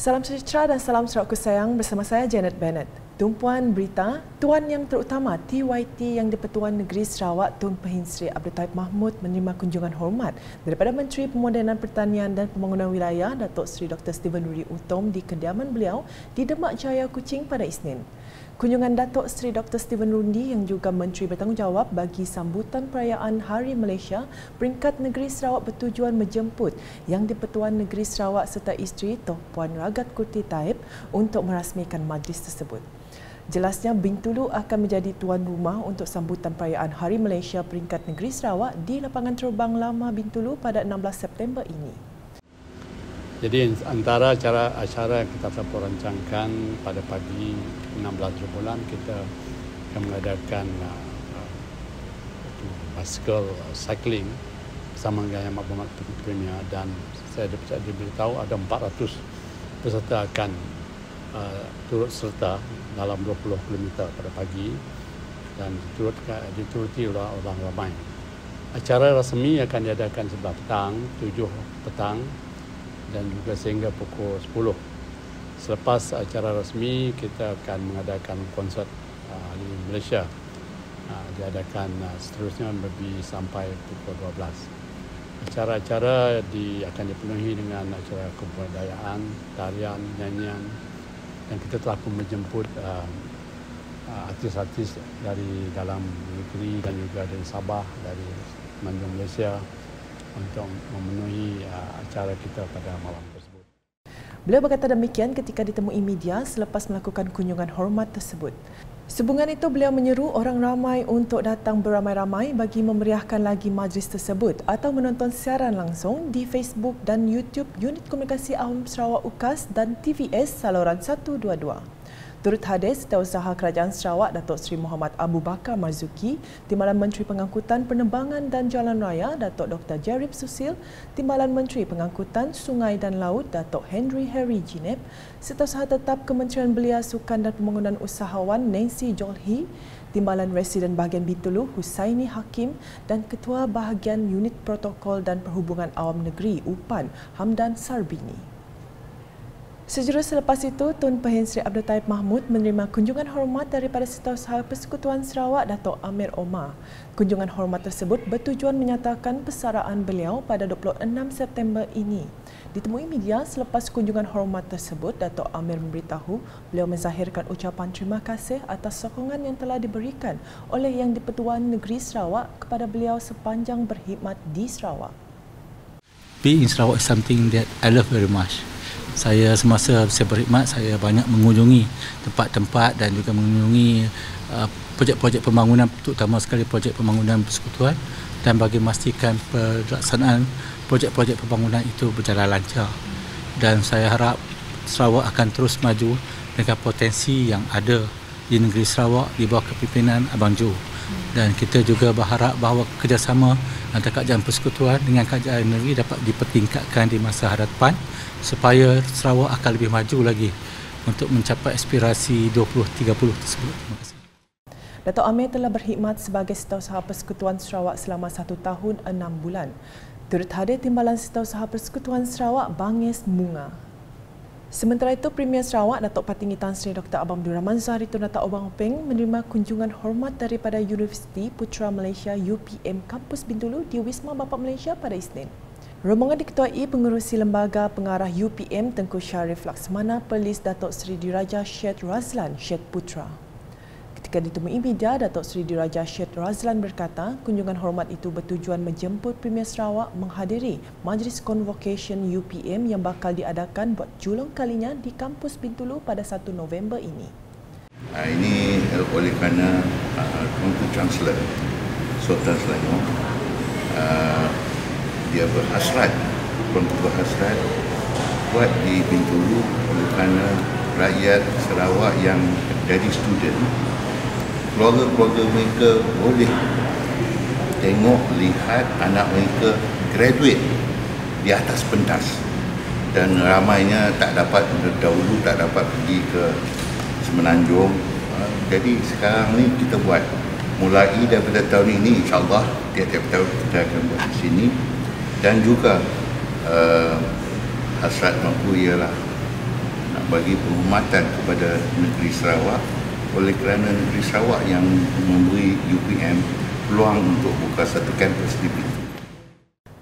Salam sejahtera dan salam Sarawak sayang, bersama saya Janet Bennett. Tumpuan berita, Tuan Yang Terutama TYT Yang di-Pertuan Negeri Sarawak Tun Pehin Sri Abdul Taib Mahmud menerima kunjungan hormat daripada Menteri Pemodenan Pertanian dan Pembangunan Wilayah Datuk Seri Dr. Steven Nuri Utom di kediaman beliau di Demak Jaya, Kuching pada Isnin. Kunjungan Datuk Seri Dr. Steven Nuri yang juga Menteri Bertanggungjawab bagi sambutan perayaan Hari Malaysia peringkat negeri Sarawak bertujuan menjemput Yang di-Pertuan Negeri Sarawak serta isteri Toh Puan Ragat Kurti Taib untuk merasmikan majlis tersebut. Jelasnya Bintulu akan menjadi tuan rumah untuk sambutan perayaan Hari Malaysia peringkat negeri Sarawak di lapangan terbang lama Bintulu pada 16 September ini. Jadi antara acara yang kita telah rancangkan pada pagi 16 bulan, kita akan mengadakan bicycle cycling bersama dengan Yang Berhormat Premier, dan saya diberitahu ada 400 peserta akan turut serta dalam 20 km pada pagi dan dituruti orang ramai. Acara rasmi akan diadakan sebelah petang, 7 petang dan juga sehingga pukul 10. Selepas acara rasmi, kita akan mengadakan konsert Hari Malaysia. Diadakan seterusnya lebih sampai pukul 12. Acara-acara akan dipenuhi dengan acara kebudayaan, tarian, nyanyian, dan kita telah pun menjemput artis-artis dari dalam negeri dan juga dari Sabah, dari semenanjung Malaysia untuk memenuhi acara kita pada malam tersebut. Beliau berkata demikian ketika ditemui media selepas melakukan kunjungan hormat tersebut. Sehubungan itu, beliau menyeru orang ramai untuk datang beramai-ramai bagi memeriahkan lagi majlis tersebut atau menonton siaran langsung di Facebook dan YouTube Unit Komunikasi Awam Sarawak UKAS dan TVS saluran 122. Turut hadir Setiausaha Kerajaan Sarawak Datuk Seri Muhammad Abu Bakar Marzuki, Timbalan Menteri Pengangkutan Penerbangan dan Jalan Raya Datuk Dr. Jarib Susil, Timbalan Menteri Pengangkutan Sungai dan Laut Datuk Henry Harry Jineb, Setiausaha Tetap Kementerian Belia Sukan dan Pembangunan Usahawan Nancy Jolhi, Timbalan Residen Bahagian Bintulu Husaini Hakim dan Ketua Bahagian Unit Protokol dan Perhubungan Awam Negeri UPAN Hamdan Sarbini. Sejurus selepas itu, Tun Pehin Sri Abdul Taib Mahmud menerima kunjungan hormat daripada Setiausaha Persekutuan Sarawak Datuk Amir Omar. Kunjungan hormat tersebut bertujuan menyatakan persaraan beliau pada 26 September ini. Ditemui media selepas kunjungan hormat tersebut, Datuk Amir memberitahu beliau menzahirkan ucapan terima kasih atas sokongan yang telah diberikan oleh Yang di-Pertuan Negeri Sarawak kepada beliau sepanjang berkhidmat di Sarawak. Being in Sarawak is something that I love very much. Saya semasa saya berkhidmat, saya banyak mengunjungi tempat-tempat dan juga mengunjungi projek-projek pembangunan, terutama sekali projek pembangunan persekutuan, dan bagi memastikan pelaksanaan projek-projek pembangunan itu berjalan lancar. Dan saya harap Sarawak akan terus maju dengan potensi yang ada di negeri Sarawak di bawah kepimpinan Abang Jo. Dan kita juga berharap bahawa kerjasama antara Kerajaan Persekutuan dengan Kerajaan Negeri dapat dipertingkatkan di masa hadapan supaya Sarawak akan lebih maju lagi untuk mencapai aspirasi 2030 tersebut. Terima kasih. Datuk Amir telah berkhidmat sebagai Setiausaha Persekutuan Sarawak selama 1 tahun 6 bulan. Turut hadir Timbalan Setiausaha Persekutuan Sarawak Bangis Munga. Sementara itu, Premier Sarawak Datuk Patinggi Tan Sri Dr. Abang Abdul Rahman Zahari Tun Datuk Obang Openg menerima kunjungan hormat daripada Universiti Putra Malaysia UPM Kampus Bintulu di Wisma Bapa Malaysia pada Isnin. Rombongan diketuai Pengerusi Lembaga Pengarah UPM Tengku Syarif Laksmana Perlis Datuk Seri Diraja Syed Razlan Syed Putra. Ketika ditemui media, Datuk Seri Diraja Syed Razlan berkata kunjungan hormat itu bertujuan menjemput Premier Sarawak menghadiri Majlis Convocation UPM yang bakal diadakan buat julung kalinya di kampus Bintulu pada 1 November ini. Ini oleh kerana Tuanku Chancellor Sultan Selangor dia berhasrat, Tuanku berhasrat buat di Bintulu oleh kerana rakyat Sarawak yang jadi student, keluarga-keluarga mereka boleh tengok, lihat anak mereka graduate di atas pentas, dan ramainya tak dapat, dahulu tak dapat pergi ke Semenanjung. Jadi sekarang ni kita buat, mulai daripada tahun ini insyaAllah tiap-tiap tahun kita akan buat di sini. Dan juga hasrat mampu ialah nak bagi penghormatan kepada negeri Sarawak oleh kerana negeri Sarawak yang memberi UPM peluang untuk buka satu kampus di Pintu.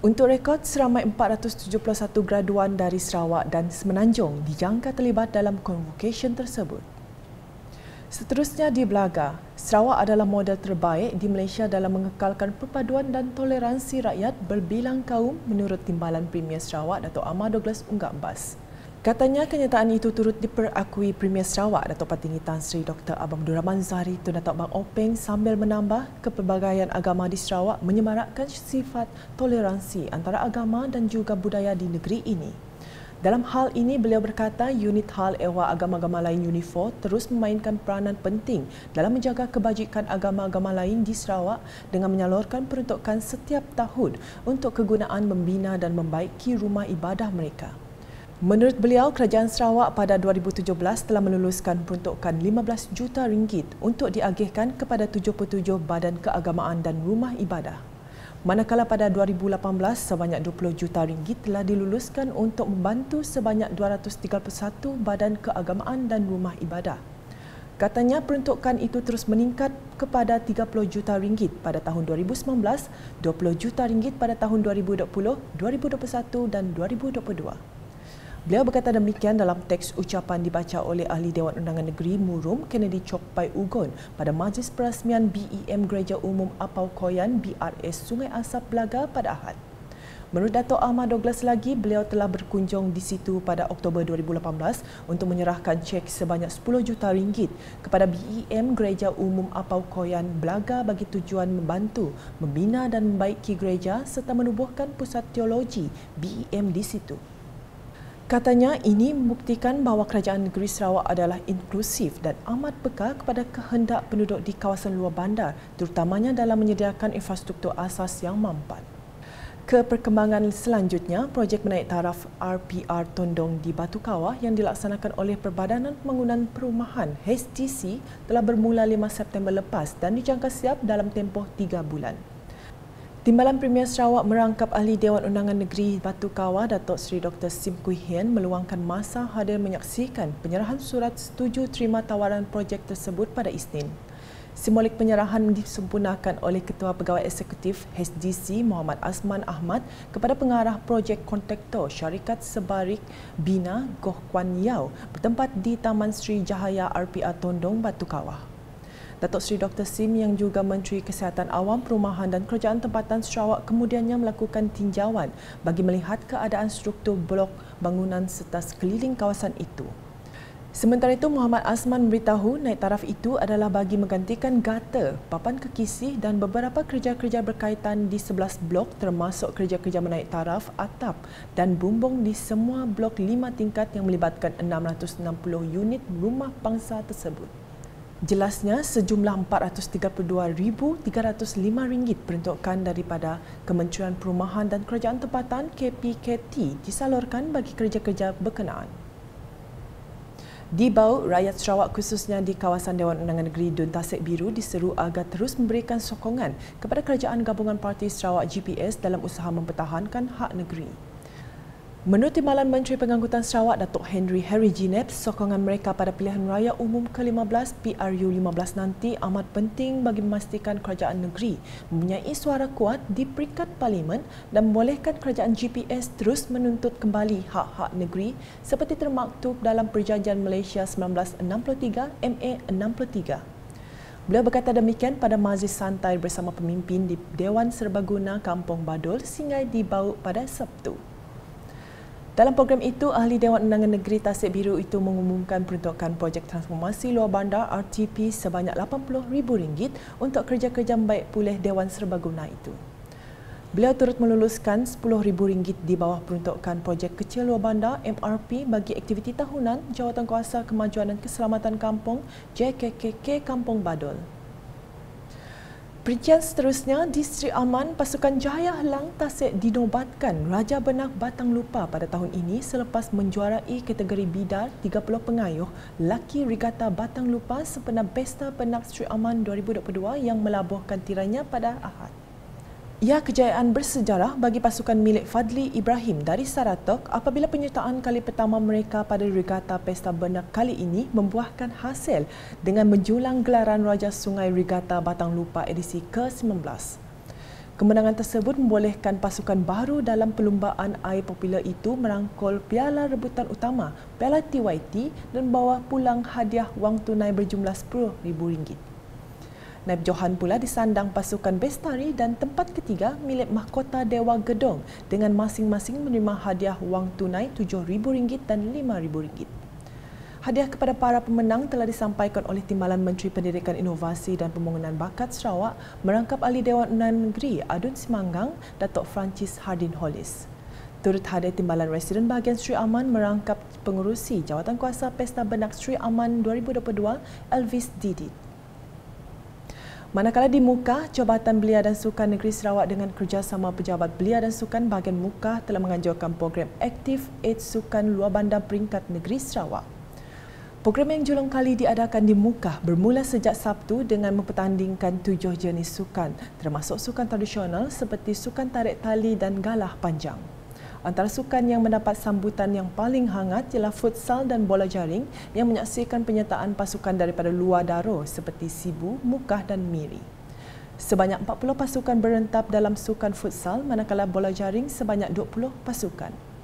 Untuk rekod, seramai 471 graduan dari Sarawak dan Semenanjung dijangka terlibat dalam convocation tersebut. Seterusnya di Belaga, Sarawak adalah model terbaik di Malaysia dalam mengekalkan perpaduan dan toleransi rakyat berbilang kaum menurut Timbalan Premier Sarawak Dato' Ahmad Douglas Unggah Embas. Katanya kenyataan itu turut diperakui Premier Sarawak Dato' Patinggi Tan Sri Dr. Abang Abdul Rahman Zahari Tun Datuk Bang Openg sambil menambah kepelbagaian agama di Sarawak menyemarakkan sifat toleransi antara agama dan juga budaya di negeri ini. Dalam hal ini, beliau berkata unit hal ehwal agama-agama lain UNIFOR terus memainkan peranan penting dalam menjaga kebajikan agama-agama lain di Sarawak dengan menyalurkan peruntukan setiap tahun untuk kegunaan membina dan membaiki rumah ibadah mereka. Menurut beliau, Kerajaan Sarawak pada 2017 telah meluluskan peruntukan 15 juta ringgit untuk diagihkan kepada 77 badan keagamaan dan rumah ibadah. Manakala pada 2018, sebanyak 20 juta ringgit telah diluluskan untuk membantu sebanyak 231 badan keagamaan dan rumah ibadah. Katanya peruntukan itu terus meningkat kepada 30 juta ringgit pada tahun 2019, 20 juta ringgit pada tahun 2020, 2021 dan 2022. Beliau berkata demikian dalam teks ucapan dibaca oleh Ahli Dewan Undangan Negeri Murum Kennedy Chok Pai Ugon pada Majlis Perasmian BEM Gereja Umum Apau Koyan BRS Sungai Asap Belaga pada Ahad. Menurut Dato' Ahmad Douglas lagi, beliau telah berkunjung di situ pada Oktober 2018 untuk menyerahkan cek sebanyak 10 juta ringgit kepada BEM Gereja Umum Apau Koyan Belaga bagi tujuan membantu membina dan membaiki gereja serta menubuhkan pusat teologi BEM di situ. Katanya ini membuktikan bahawa Kerajaan Negeri Sarawak adalah inklusif dan amat peka kepada kehendak penduduk di kawasan luar bandar, terutamanya dalam menyediakan infrastruktur asas yang mampat. Ke perkembangan selanjutnya, projek menaik taraf RPR Tondong di Batu Kawah yang dilaksanakan oleh Perbadanan Pembangunan Perumahan HDC telah bermula 5 September lepas dan dijangka siap dalam tempoh 3 bulan. Timbalan Premier Sarawak merangkap Ahli Dewan Undangan Negeri Batu Kawah Datuk Seri Dr. Sim Kui Hian meluangkan masa hadir menyaksikan penyerahan surat setuju terima tawaran projek tersebut pada Isnin. Simbolik penyerahan disempurnakan oleh Ketua Pegawai Eksekutif HDC Muhammad Azman Ahmad kepada pengarah projek kontraktor syarikat Sebarik Bina Goh Kwan Yau bertempat di Taman Sri Jahaya RPR Tondong Batu Kawah. Datuk Seri Dr. Sim yang juga Menteri Kesihatan Awam, Perumahan dan Kerajaan Tempatan Sarawak kemudiannya melakukan tinjauan bagi melihat keadaan struktur blok bangunan serta sekeliling kawasan itu. Sementara itu, Muhammad Azman memberitahu naik taraf itu adalah bagi menggantikan gutter, papan kekisi dan beberapa kerja-kerja berkaitan di 11 blok termasuk kerja-kerja menaik taraf, atap dan bumbung di semua blok 5 tingkat yang melibatkan 660 unit rumah bangsa tersebut. Jelasnya, sejumlah RM432,305 peruntukan daripada Kementerian Perumahan dan Kerajaan Tempatan KPKT disalurkan bagi kerja-kerja berkenaan. Di Bau, rakyat Sarawak khususnya di kawasan Dewan Undangan Negeri Dun Tasik Biru diseru agar terus memberikan sokongan kepada Kerajaan Gabungan Parti Sarawak GPS dalam usaha mempertahankan hak negeri. Menurut Timbalan Menteri Pengangkutan Sarawak Datuk Henry Ginep, sokongan mereka pada pilihan raya umum ke-15 PRU15 nanti amat penting bagi memastikan kerajaan negeri mempunyai suara kuat di peringkat parlimen dan membolehkan kerajaan GPS terus menuntut kembali hak-hak negeri seperti termaktub dalam Perjanjian Malaysia 1963 MA 63. Beliau berkata demikian pada majlis santai bersama pemimpin di Dewan Serbaguna Kampung Badul Singai di Bau pada Sabtu. Dalam program itu, Ahli Dewan Undangan Negeri Tasik Biru itu mengumumkan peruntukan projek transformasi luar bandar RTP sebanyak RM80,000 untuk kerja-kerja membaik pulih Dewan Serbaguna itu. Beliau turut meluluskan RM10,000 di bawah peruntukan projek kecil luar bandar MRP bagi aktiviti tahunan Jawatan Kuasa Kemajuan dan Keselamatan Kampung JKKK Kampung Badul. Perincian seterusnya, di Sri Aman, pasukan Jaya Helang Tasik dinobatkan Raja Benak Batang Lupa pada tahun ini selepas menjuarai kategori bidar 30 pengayuh laki Regata Batang Lupa sempena Pesta Benak Sri Aman 2022 yang melabuhkan tirainya pada Ahad. Ia kejayaan bersejarah bagi pasukan milik Fadli Ibrahim dari Saratok apabila penyertaan kali pertama mereka pada Regata Pesta Benak kali ini membuahkan hasil dengan menjulang gelaran Raja Sungai Regata Batang Lupa edisi ke-19. Kemenangan tersebut membolehkan pasukan baru dalam perlumbaan air popular itu merangkul piala rebutan utama, piala TYT dan bawa pulang hadiah wang tunai berjumlah RM10,000. Naib Johan pula disandang pasukan Bestari dan tempat ketiga milik Mahkota Dewa Gedong dengan masing-masing menerima hadiah wang tunai RM7,000 dan RM5,000. Hadiah kepada para pemenang telah disampaikan oleh Timbalan Menteri Pendidikan Inovasi dan Pembangunan Bakat Sarawak merangkap Ahli Dewan Undangan Negeri Adun Semanggang, Datuk Francis Hardin Hollis. Turut hadir Timbalan Residen Bahagian Sri Aman merangkap Pengurusi Jawatankuasa Pesta Benak Sri Aman 2022 Elvis Didit. Manakala di Muka, Jabatan Belia dan Sukan Negeri Sarawak dengan kerjasama Pejabat Belia dan Sukan Bahagian Muka telah menganjurkan program Aktif Aid Sukan Luar Bandar Peringkat Negeri Sarawak. Program yang julang kali diadakan di Muka bermula sejak Sabtu dengan mempertandingkan 7 jenis sukan, termasuk sukan tradisional seperti sukan tarik tali dan galah panjang. Antara sukan yang mendapat sambutan yang paling hangat ialah futsal dan bola jaring yang menyaksikan penyertaan pasukan daripada luar Daro seperti Sibu, Mukah dan Miri. Sebanyak 40 pasukan berentap dalam sukan futsal manakala bola jaring sebanyak 20 pasukan.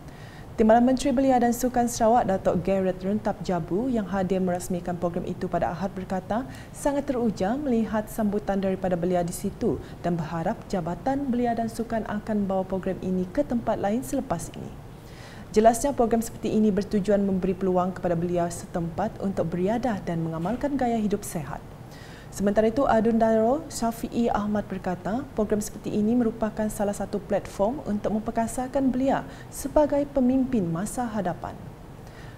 Timbalan Menteri Belia dan Sukan Sarawak Datuk Garrett Rentap Jabu yang hadir merasmikan program itu pada Ahad berkata sangat teruja melihat sambutan daripada belia di situ dan berharap Jabatan Belia dan Sukan akan bawa program ini ke tempat lain selepas ini. Jelasnya program seperti ini bertujuan memberi peluang kepada belia setempat untuk beriadah dan mengamalkan gaya hidup sehat. Sementara itu, Adun Daro Syafi'i Ahmad berkata, program seperti ini merupakan salah satu platform untuk memperkasakan belia sebagai pemimpin masa hadapan.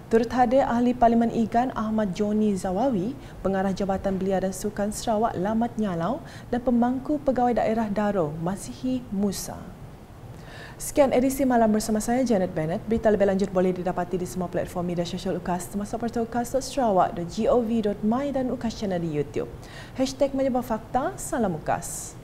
Turut hadir Ahli Parlimen Igan Ahmad Joni Zawawi, Pengarah Jabatan Belia dan Sukan Sarawak Lamat Nyalau dan Pemangku Pegawai Daerah Daro Masihi Musa. Sekian edisi malam bersama saya Janet Bennett. Berita lebih lanjut boleh didapati di semua platform media sosial UKAS termasuk portal ukas.sarawak.gov.my dan UKAS channel di YouTube. #Menyebar Fakta, Salam UKAS.